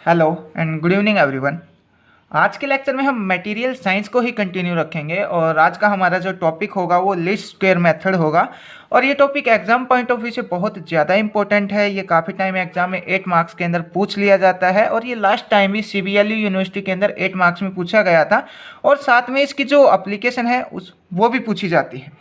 Hello and good evening everyone. आज के lecture में हम मटेरियल साइंस को ही कंटिन्यू रखेंगे और आज का हमारा जो टॉपिक होगा वो लीस्ट स्क्वायर मेथड होगा। और ये topic exam point of view से बहुत ज़्यादा इंपॉर्टेंट है। ये काफ़ी टाइम एग्जाम में 8 मार्क्स के अंदर पूछ लिया जाता है और ये लास्ट टाइम भी CBLU यूनिवर्सिटी के अंदर 8 मार्क्स में पूछा गया था और साथ में इसकी जो अप्लीकेशन है वो भी पूछी जाती है।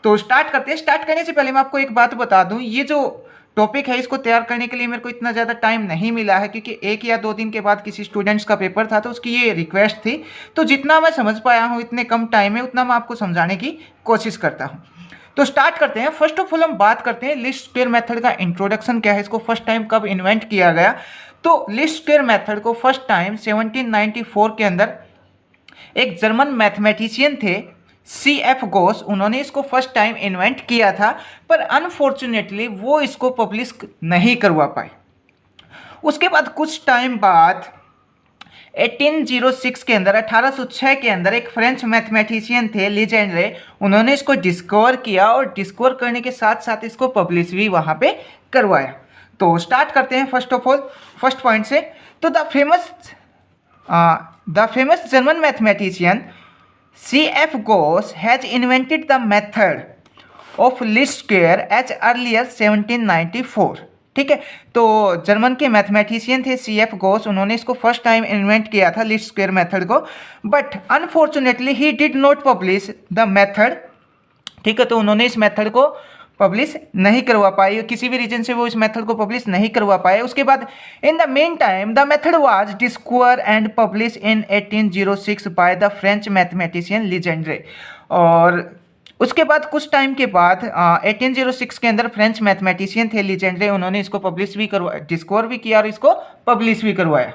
तो स्टार्ट करते हैं। स्टार्ट करने से पहले मैं आपको एक बात बता दूं, ये जो टॉपिक है इसको तैयार करने के लिए मेरे को इतना ज़्यादा टाइम नहीं मिला है क्योंकि 1 या 2 दिन के बाद किसी स्टूडेंट्स का पेपर था तो उसकी ये रिक्वेस्ट थी। तो जितना मैं समझ पाया हूँ इतने कम टाइम में उतना मैं आपको समझाने की कोशिश करता हूँ। तो स्टार्ट करते हैं। फर्स्ट ऑफ ऑल हम बात करते हैं लीस्ट स्क्वायर मेथड का इंट्रोडक्शन क्या है, इसको फर्स्ट टाइम कब इन्वेंट किया गया। तो लीस्ट स्क्वायर मेथड को फर्स्ट टाइम 1794 के अंदर एक जर्मन मैथमेटिशियन थे CF गोस, उन्होंने इसको फर्स्ट टाइम इन्वेंट किया था, पर अनफॉर्चुनेटली वो इसको पब्लिश नहीं करवा पाए। उसके बाद कुछ टाइम बाद 1806 के अंदर 1806 के अंदर एक फ्रेंच मैथमेटिशियन थे लीजेंड्रे, उन्होंने इसको डिस्कवर किया और डिस्कवर करने के साथ साथ इसको पब्लिश भी वहाँ पे करवाया। तो स्टार्ट करते हैं first of all first point से। तो the famous German mathematician CF Gauss has invented the method of least square as earlier 1794। ठीक है, तो जर्मन के मैथमेटिशियन थे CF Gauss, उन्होंने इसको फर्स्ट टाइम इन्वेंट किया था लीस्ट स्क्वायर मेथड को, but unfortunately he did not publish the method. ठीक है, तो उन्होंने इस मेथड को पब्लिश नहीं करवा पाए, किसी भी रीजन से वो इस मेथड को पब्लिश नहीं करवा पाए। उसके बाद in the main time the method was discover and publish in 1806 by the French mathematician Legendre. और उसके बाद कुछ टाइम के बाद 1806 के अंदर फ्रेंच मैथमेटिशियन थे लीजेंड्रे, उन्होंने इसको पब्लिश भी करवाया, डिस्कवर भी किया और इसको पब्लिश भी करवाया।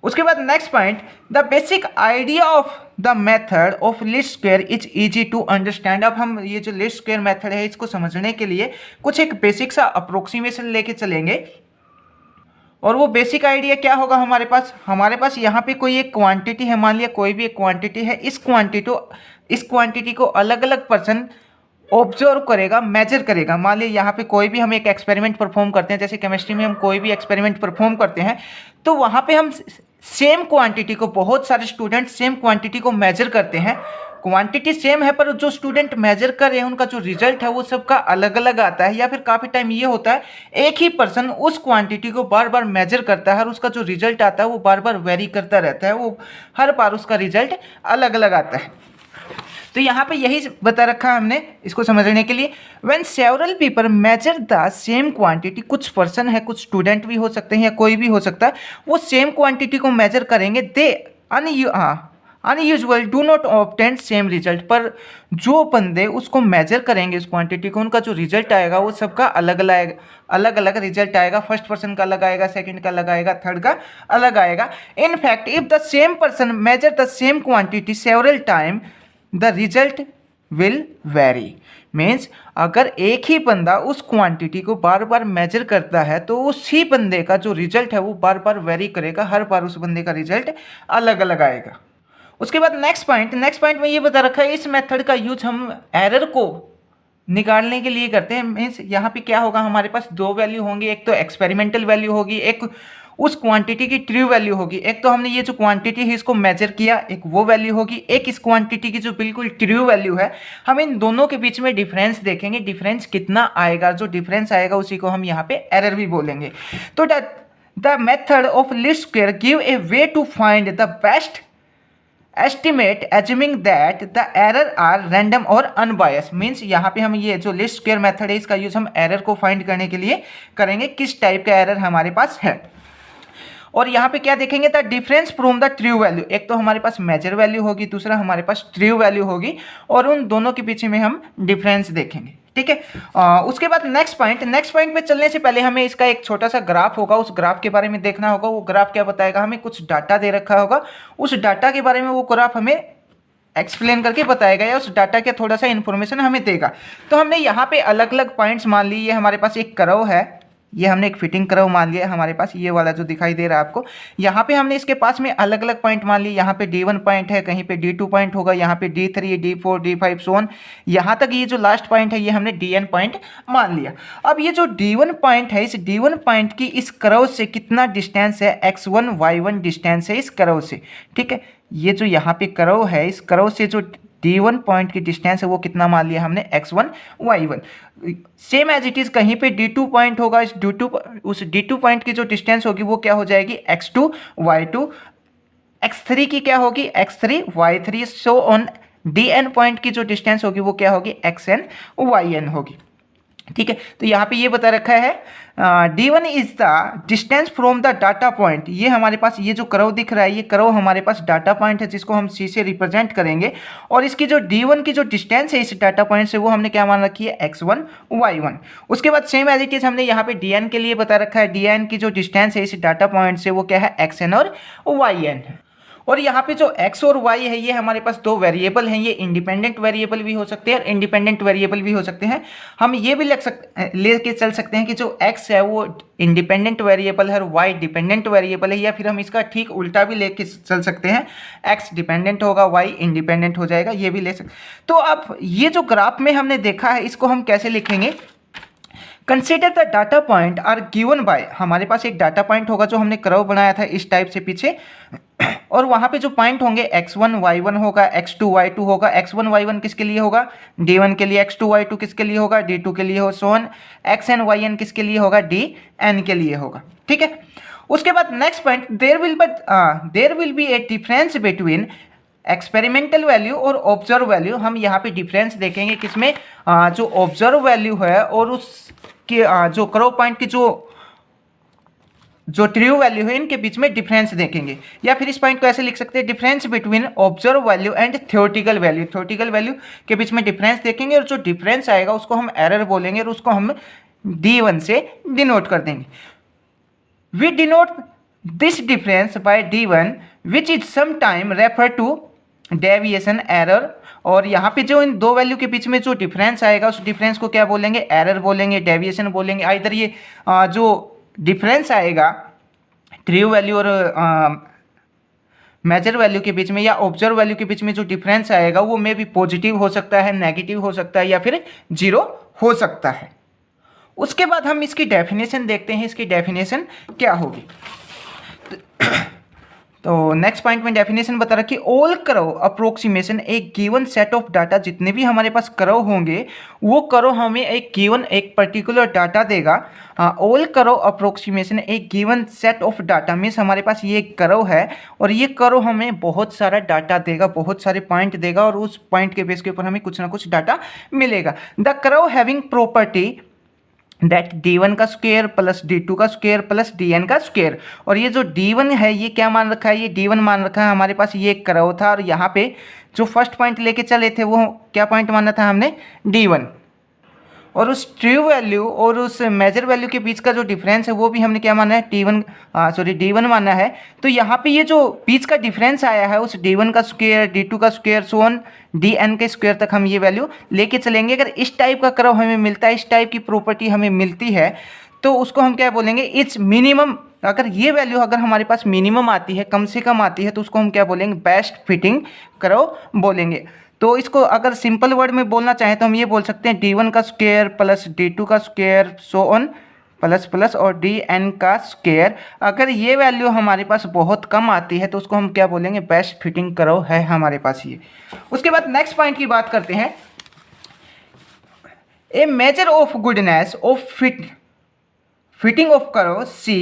उसके बाद next point, the basic idea of the method of least square is easy to understand. अब हम ये जो लीस्ट स्क्वायर मेथड है इसको समझने के लिए कुछ एक बेसिक सा अप्रोक्सीमेशन लेके चलेंगे। और वो बेसिक आइडिया क्या होगा हमारे पास यहाँ पे कोई एक क्वांटिटी है, मान लिया कोई भी एक क्वांटिटी है, इस क्वांटिटी को अलग अलग पर्सन ऑब्जर्व करेगा, मेजर करेगा। मान लीजिए यहाँ पे कोई भी हम एक एक्सपेरिमेंट परफॉर्म करते हैं, जैसे केमिस्ट्री में हम कोई भी एक्सपेरिमेंट परफॉर्म करते हैं तो वहाँ पे हम सेम क्वांटिटी को, बहुत सारे स्टूडेंट सेम क्वांटिटी को मेजर करते हैं। क्वांटिटी सेम है पर जो स्टूडेंट मेजर कर रहे हैं उनका जो रिजल्ट है वो सबका अलग अलग आता है। या फिर काफ़ी टाइम ये होता है एक ही पर्सन उस क्वांटिटी को बार बार मेजर करता है और उसका जो रिजल्ट आता है वो बार बार वेरी करता रहता है, वो हर बार उसका रिजल्ट अलग अलग आता है। तो यहाँ पे यही बता रखा है हमने इसको समझने के लिए। When several people measure the same quantity, कुछ पर्सन है, कुछ स्टूडेंट भी हो सकते हैं या कोई भी हो सकता है, वो सेम क्वांटिटी को मेजर करेंगे, they unusual do not obtain same result. पर जो बंदे उसको मेजर करेंगे उस क्वांटिटी को, उनका जो रिजल्ट आएगा वो सबका अलग अलग रिजल्ट आएगा। फर्स्ट पर्सन का अलग आएगा, सेकंड का अलग आएगा, थर्ड का अलग आएगा। In fact if the same person measure the same quantity several time the result will very. Means अगर एक ही बंदा उस क्वांटिटी को बार बार मेजर करता है तो उसी बंदे का जो रिजल्ट है वो बार बार वेरी करेगा, हर बार उस बंदे का रिजल्ट अलग अलग आएगा। उसके बाद नेक्स्ट पॉइंट में ये बता रखा है इस मेथड का यूज हम एरर को निकालने के लिए करते हैं। मीन्स यहाँ पे क्या होगा, हमारे पास दो वैल्यू होंगी, एक तो एक्सपेरिमेंटल वैल्यू होगी, एक उस क्वांटिटी की ट्रू वैल्यू होगी। एक तो हमने ये जो क्वांटिटी है इसको मेजर किया, एक वो वैल्यू होगी, एक इस क्वांटिटी की जो बिल्कुल ट्रू वैल्यू है। हम इन दोनों के बीच में डिफरेंस देखेंगे, डिफरेंस कितना आएगा, जो डिफरेंस आएगा उसी को हम यहाँ पे एरर भी बोलेंगे। तो the method of least square give a way to find the best estimate assuming that the error are random और अनबायस। मीन्स यहाँ पे हम ये जो लीस्ट स्क्वायर मेथड है इसका यूज हम एरर को फाइंड करने के लिए करेंगे, किस टाइप का एरर हमारे पास है। और यहाँ पे क्या देखेंगे, the difference from the true value. एक तो हमारे पास मेजर वैल्यू होगी, दूसरा हमारे पास ट्रू वैल्यू होगी और उन दोनों के पीछे में हम डिफरेंस देखेंगे। ठीक है, उसके बाद नेक्स्ट पॉइंट पे चलने से पहले हमें इसका एक छोटा सा ग्राफ होगा, उस ग्राफ के बारे में देखना होगा। वो ग्राफ क्या बताएगा, हमें कुछ डाटा दे रखा होगा, उस डाटा के बारे में वो ग्राफ हमें एक्सप्लेन करके बताएगा या उस डाटा के थोड़ा सा इन्फॉर्मेशन हमें देगा। तो हमने यहाँ पे अलग अलग पॉइंट्स मान ली, ये हमारे पास एक कर्व है, ये हमने एक फिटिंग कर्व मान लिया हमारे पास, ये वाला जो दिखाई दे रहा है आपको। यहाँ पे हमने इसके पास में अलग अलग पॉइंट मान लिए, यहाँ पे D1 पॉइंट है, कहीं पे D2 पॉइंट होगा, यहाँ पे D3, D4, D5 so on, यहाँ तक ये जो लास्ट पॉइंट है ये हमने DN पॉइंट मान लिया। अब ये जो D1 पॉइंट है, इस D1 पॉइंट की इस कर्व से कितना डिस्टेंस है, x1 y1 डिस्टेंस है इस कर्व से, ठीक है। ये जो यहाँ पे कर्व है, इस कर्व से जो D1 पॉइंट की डिस्टेंस है वो कितना मान लिया हमने, x1 y1। Same as it is कहीं पे D2 पॉइंट होगा, उस D2 पॉइंट की जो डिस्टेंस होगी वो क्या हो जाएगी, x2 y2, x3 की क्या होगी, x3 y3 so on. DN point की जो डिस्टेंस होगी वो क्या होगी, xn yn होगी, ठीक है। तो यहाँ पे ये बता रखा है D1 is the distance from the data point. ये हमारे पास ये जो कर्व दिख रहा है, ये कर्व हमारे पास डाटा पॉइंट है जिसको हम C से रिप्रेजेंट करेंगे, और इसकी जो D1 की जो डिस्टेंस है इस डाटा पॉइंट से वो हमने क्या मान रखी है, x1 y1। उसके बाद सेम एज इट इज हमने यहाँ पे DN के लिए बता रखा है, DN की जो डिस्टेंस है इस डाटा पॉइंट से वो क्या है, xn और yn है। और यहाँ पे जो x और y है ये हमारे पास दो वेरिएबल हैं, ये इंडिपेंडेंट वेरिएबल भी हो सकते हैं और इंडिपेंडेंट वेरिएबल भी हो सकते हैं। हम ये भी लेके चल सकते हैं कि जो x है वो इंडिपेंडेंट वेरिएबल है और y डिपेंडेंट वेरिएबल है, या फिर हम इसका ठीक उल्टा भी लेके चल सकते हैं, x डिपेंडेंट होगा y इंडिपेंडेंट हो जाएगा, ये भी ले सकते। तो अब ये जो ग्राफ में हमने देखा है इसको हम कैसे लिखेंगे, consider the data point are given by, हमारे पास एक डाटा पॉइंट होगा जो हमने कर्व बनाया था इस टाइप से पीछे, और वहाँ पे जो पॉइंट होंगे x1 y1 होगा, x2 y2 होगा। x1 y1 किसके लिए होगा, D1 के लिए, x2 y2 किसके लिए होगा, D2 के लिए हो, सो ऑन। xn yn किसके लिए होगा, Dn के लिए होगा, ठीक है। उसके बाद next point, there will be a difference between experimental value और ऑब्जर्व वैल्यू। हम यहाँ पे डिफरेंस देखेंगे किसमें, जो ऑब्जर्व वैल्यू है और उसके जो कर्व पॉइंट की जो ट्रू वैल्यू है इनके बीच में डिफरेंस देखेंगे। या फिर इस पॉइंट को ऐसे लिख सकते हैं, difference between observe value and theoretical value. Theoretical value के बीच में डिफरेंस देखेंगे और जो डिफरेंस आएगा उसको हम एरर बोलेंगे और उसको हम D1 से डिनोट कर देंगे। We denote this difference by D1 which is sometime refer to deviation error. और यहाँ पे जो इन दो वैल्यू के बीच में जो डिफरेंस आएगा उस डिफरेंस को क्या बोलेंगे, एरर बोलेंगे, डेविएशन बोलेंगे। आइदर ये जो डिफरेंस आएगा ट्रू वैल्यू और मेजर वैल्यू के बीच में या ऑब्जर्व वैल्यू के बीच में जो डिफरेंस आएगा वो मे भी पॉजिटिव हो सकता है, नेगेटिव हो सकता है या फिर जीरो हो सकता है। उसके बाद हम इसकी डेफिनेशन देखते हैं, इसकी डेफिनेशन क्या होगी। तो नेक्स्ट पॉइंट में डेफिनेशन बता रखी, ऑल कर्व अप्रोक्सीमेशन एक गिवन सेट ऑफ डाटा, जितने भी हमारे पास कर्व होंगे वो कर्व हमें एक गिवन एक पर्टिकुलर डाटा देगा। ऑल कर्व अप्रोक्सीमेशन एक given set of data means हमारे पास ये एक कर्व है और ये कर्व हमें बहुत सारा डाटा देगा, बहुत सारे पॉइंट देगा और उस पॉइंट के बेस के ऊपर हमें कुछ ना कुछ डाटा मिलेगा। The curve having property that D1 का स्क्वायर प्लस D2 का स्क्वायर प्लस Dn का स्क्वायर। और ये जो D1 है ये क्या मान रखा है, ये D1 मान रखा है। हमारे पास ये एक कर्व था और यहाँ पे जो फर्स्ट पॉइंट लेके चले थे वो क्या पॉइंट माना था हमने, D1। और उस ट्रू वैल्यू और उस मेजर वैल्यू के बीच का जो डिफरेंस है वो भी हमने क्या माना है, D1 माना है। तो यहाँ पे ये जो बीच का डिफरेंस आया है उस D1 का स्क्वायर, D2 का स्क्वायर, सो ऑन Dn के स्क्वायर तक हम ये वैल्यू लेके चलेंगे। अगर इस टाइप का कर्व हमें मिलता है, इस टाइप की प्रॉपर्टी हमें मिलती है तो उसको हम क्या बोलेंगे, इट्स मिनिमम। अगर ये वैल्यू अगर हमारे पास मिनिमम आती है, कम से कम आती है, तो उसको हम क्या बोलेंगे, बेस्ट फिटिंग कर्व बोलेंगे। तो इसको अगर सिंपल वर्ड में बोलना चाहें तो हम ये बोल सकते हैं D1 का स्क्वायर प्लस D2 का square so on plus plus और Dn का स्क्वायर। अगर ये वैल्यू हमारे पास बहुत कम आती है तो उसको हम क्या बोलेंगे, बेस्ट फिटिंग कर्व है हमारे पास ये। उसके बाद नेक्स्ट पॉइंट की बात करते हैं, a measure of goodness of fitting of curve C।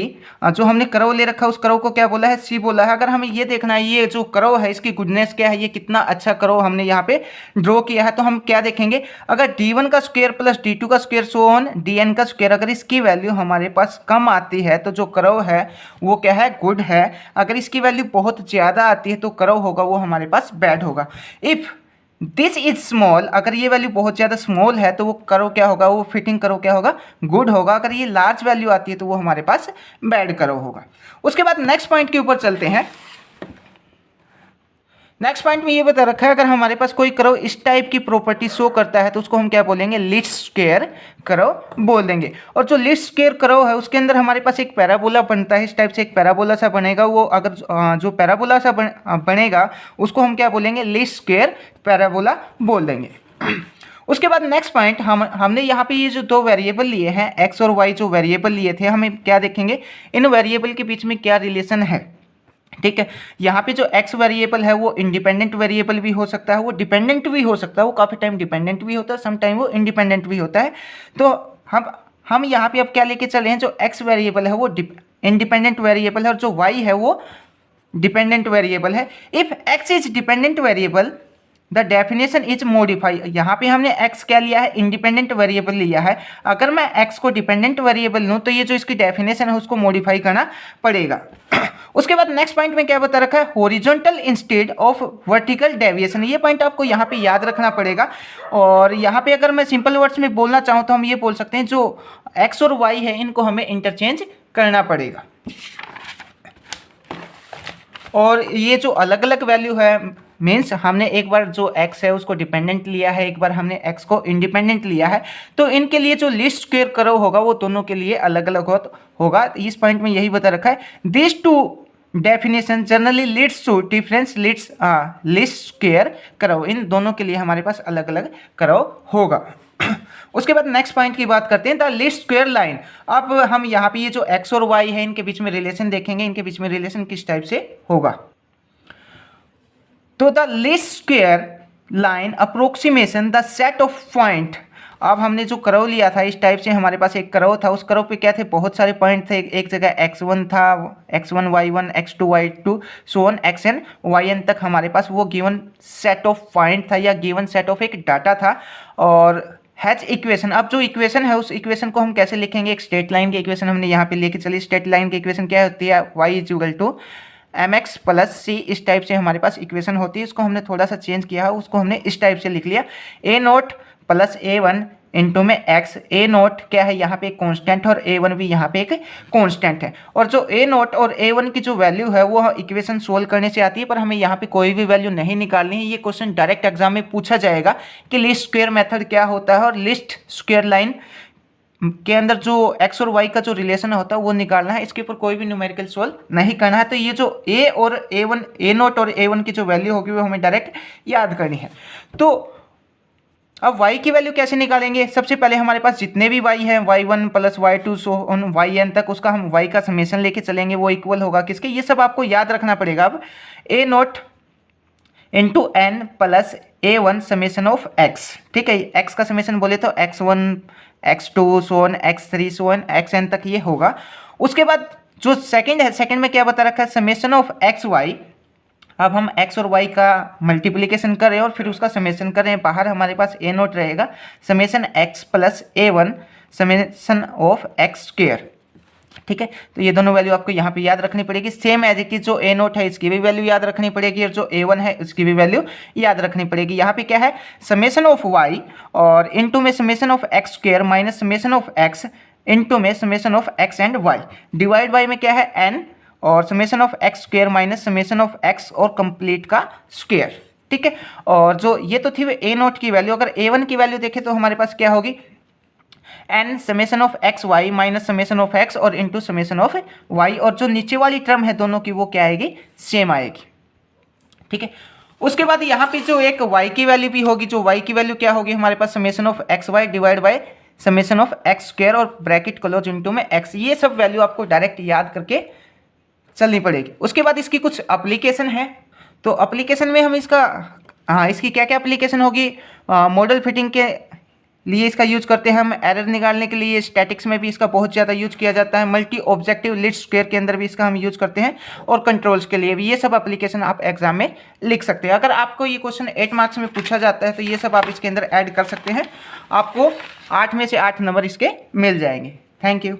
जो हमने कर्व ले रखा है उस कर्व को क्या बोला है, C बोला है। अगर हमें ये देखना है ये जो कर्व है इसकी गुडनेस क्या है, ये कितना अच्छा कर्व हमने यहाँ पे ड्रॉ किया है, तो हम क्या देखेंगे, अगर D1 का स्क्वायर प्लस D2 का स्क्वायर सो ऑन Dn का स्क्वायर, अगर इसकी वैल्यू हमारे पास कम आती है तो जो कर्व है वो क्या है, गुड है। अगर इसकी वैल्यू बहुत ज़्यादा आती है तो कर्व होगा वो हमारे पास बैड होगा। इफ़ दिस इज स्मॉल, अगर ये वैल्यू बहुत ज़्यादा स्मॉल है तो वो कर्व क्या होगा, वो फिटिंग कर्व क्या होगा, गुड होगा। अगर ये लार्ज वैल्यू आती है तो वो हमारे पास बैड कर्व होगा। उसके बाद नेक्स्ट पॉइंट के ऊपर चलते हैं। नेक्स्ट पॉइंट में ये बता रखा है, अगर हमारे पास कोई कर्व इस टाइप की प्रॉपर्टी शो करता है तो उसको हम क्या बोलेंगे, लीस्ट स्क्वायर कर्व बोल देंगे। और जो लीस्ट स्क्वायर कर्व है उसके अंदर हमारे पास एक पैराबोला बनता है, इस टाइप से एक पैराबोला सा बनेगा। वो अगर जो पैराबोला सा बनेगा उसको हम क्या बोलेंगे, लीस्ट स्क्वायर पैराबोला बोल देंगे। उसके बाद नेक्स्ट पॉइंट, हमने यहाँ पे ये जो दो वेरिएबल लिए हैं एक्स और वाई, जो वेरिएबल लिए थे, हमें क्या देखेंगे, इन वेरिएबल के बीच में क्या रिलेशन है। ठीक है, यहाँ पे जो x वेरिएबल है वो इंडिपेंडेंट वेरिएबल भी हो सकता है, वो डिपेंडेंट भी हो सकता है, वो काफ़ी टाइम डिपेंडेंट भी होता है, सम टाइम वो इंडिपेंडेंट भी होता है। तो हम यहाँ पे अब क्या लेके चले हैं, जो x वेरिएबल है वो इंडिपेंडेंट वेरिएबल है और जो y है वो डिपेंडेंट वेरिएबल है। If x is dependent variable the definition is modify. यहाँ पे हमने x क्या लिया है, इंडिपेंडेंट वेरिएबल लिया है। अगर मैं x को डिपेंडेंट वेरिएबल लूँ तो ये जो इसकी डेफिनेशन है उसको मॉडिफाई करना पड़ेगा। उसके बाद नेक्स्ट पॉइंट में क्या बता रखा है, horizontal instead of vertical deviation. ये पॉइंट आपको यहाँ पे याद रखना पड़ेगा। और यहाँ पे अगर मैं सिंपल वर्ड्स में बोलना चाहूँ तो हम ये बोल सकते हैं जो x और y है इनको हमें इंटरचेंज करना पड़ेगा। और ये जो अलग अलग वैल्यू है, मीन्स हमने एक बार जो x है उसको डिपेंडेंट लिया है, एक बार हमने x को इंडिपेंडेंट लिया है, तो इनके लिए जो लीस्ट स्क्वायर कर्व होगा वो दोनों के लिए अलग अलग होगा। इस पॉइंट में यही बता रखा है, this two definition generally leads to difference least square curve. इन दोनों के लिए हमारे पास अलग अलग कर्व होगा। उसके बाद नेक्स्ट पॉइंट की बात करते हैं, द लीस्ट स्क्वायर लाइन। अब हम यहाँ पे ये जो x और y है इनके बीच में रिलेशन देखेंगे, इनके बीच में रिलेशन किस टाइप से होगा। तो the least square line approximation the set of point. अब हमने जो कर्व लिया था इस टाइप से, हमारे पास एक कर्व था, उस कर्व पे क्या थे, बहुत सारे पॉइंट थे। एक जगह x1 था, x1 y1 x2 y2 so on xn yn तक हमारे पास वो गिवन सेट ऑफ पॉइंट था या गिवन सेट ऑफ एक डाटा था। और हैच इक्वेशन, अब जो इक्वेशन है उस इक्वेशन को हम कैसे लिखेंगे, एक स्ट्रेट लाइन की इक्वेशन हमने यहाँ पे लेके चली। स्ट्रेट लाइन की इक्वेशन क्या होती है, y = mx + c। इस टाइप से हमारे पास इक्वेशन होती है। इसको हमने थोड़ा सा चेंज किया है, उसको हमने इस टाइप से लिख लिया, a0 + a1 इंटू में x। a0 क्या है, यहाँ पे एक कॉन्स्टेंट और a1 भी यहाँ पे एक कॉन्स्टेंट है। और जो a0 और a1 की जो वैल्यू है वो इक्वेशन सोल्व करने से आती है, पर हमें यहाँ पे कोई भी वैल्यू नहीं निकालनी है। ये क्वेश्चन डायरेक्ट एग्जाम में पूछा जाएगा कि लीस्ट स्क्वायर मेथड क्या होता है और लीस्ट स्क्वायर लाइन के अंदर जो x और y का जो रिलेशन होता है वो निकालना है। इसके ऊपर कोई भी न्यूमेरिकल सोल्व नहीं करना है। तो ये जो a और a1 a0 और a1 की जो वैल्यू होगी वो हमें डायरेक्ट याद करनी है। तो अब y की वैल्यू कैसे निकालेंगे, सबसे पहले हमारे पास जितने भी y हैं y1 + y2 so on yn तक, उसका हम y का समेशन लेके चलेंगे, वो इक्वल होगा किसके, ये सब आपको याद रखना पड़ेगा। अब a0 into n + a1 summation of x। ठीक है, x का समेशन बोले तो x1 x2 so on x3 so on xn तक ये होगा। उसके बाद जो सेकंड है, सेकंड में क्या बता रखा है, समेशन ऑफ xy। अब हम x और y का मल्टीप्लिकेशन करें और फिर उसका समेशन करें, बाहर हमारे पास a0 रहेगा, summation x + a1 summation of x²। ठीक है, तो ये दोनों वैल्यू आपको यहाँ पे याद रखनी पड़ेगी। सेम एज इट इज जो a0 है इसकी भी वैल्यू याद रखनी पड़ेगी और जो a1 है इसकी भी वैल्यू याद रखनी पड़ेगी। यहाँ पे क्या है, समेशन ऑफ y और इनटू में summation of x² minus summation of x into में summation of x and y, divide by में क्या है n और summation of x² minus summation of x और कंप्लीट का स्क्वायर। ठीक है, और जो ये तो थी a0 की वैल्यू। अगर a1 की वैल्यू देखें तो हमारे पास क्या होगी, n summation of x y minus summation of x और इंटू समेशन ऑफ y, और जो नीचे वाली टर्म है दोनों की वो क्या आएगी, सेम आएगी। ठीक है, उसके बाद यहाँ पे जो एक y की वैल्यू भी होगी, जो y की वैल्यू क्या होगी हमारे पास, summation of xy divide by summation of x² और ब्रैकेट क्लोज इंटू में x। ये सब वैल्यू आपको डायरेक्ट याद करके चलनी पड़ेगी। उसके बाद इसकी कुछ एप्लीकेशन है, तो एप्लीकेशन में हम इसकी क्या क्या एप्लीकेशन होगी, मॉडल फिटिंग के लिए इसका यूज करते हैं हम, एरर निकालने के लिए स्टैटिक्स में भी इसका बहुत ज़्यादा यूज किया जाता है, मल्टी ऑब्जेक्टिव लीस्ट स्क्वायर के अंदर भी इसका हम यूज करते हैं, और कंट्रोल्स के लिए भी। ये सब एप्लीकेशन आप एग्जाम में लिख सकते हैं। अगर आपको ये क्वेश्चन 8 मार्क्स में पूछा जाता है तो ये सब आप इसके अंदर ऐड कर सकते हैं, आपको 8 में से 8 नंबर इसके मिल जाएंगे। Thank you.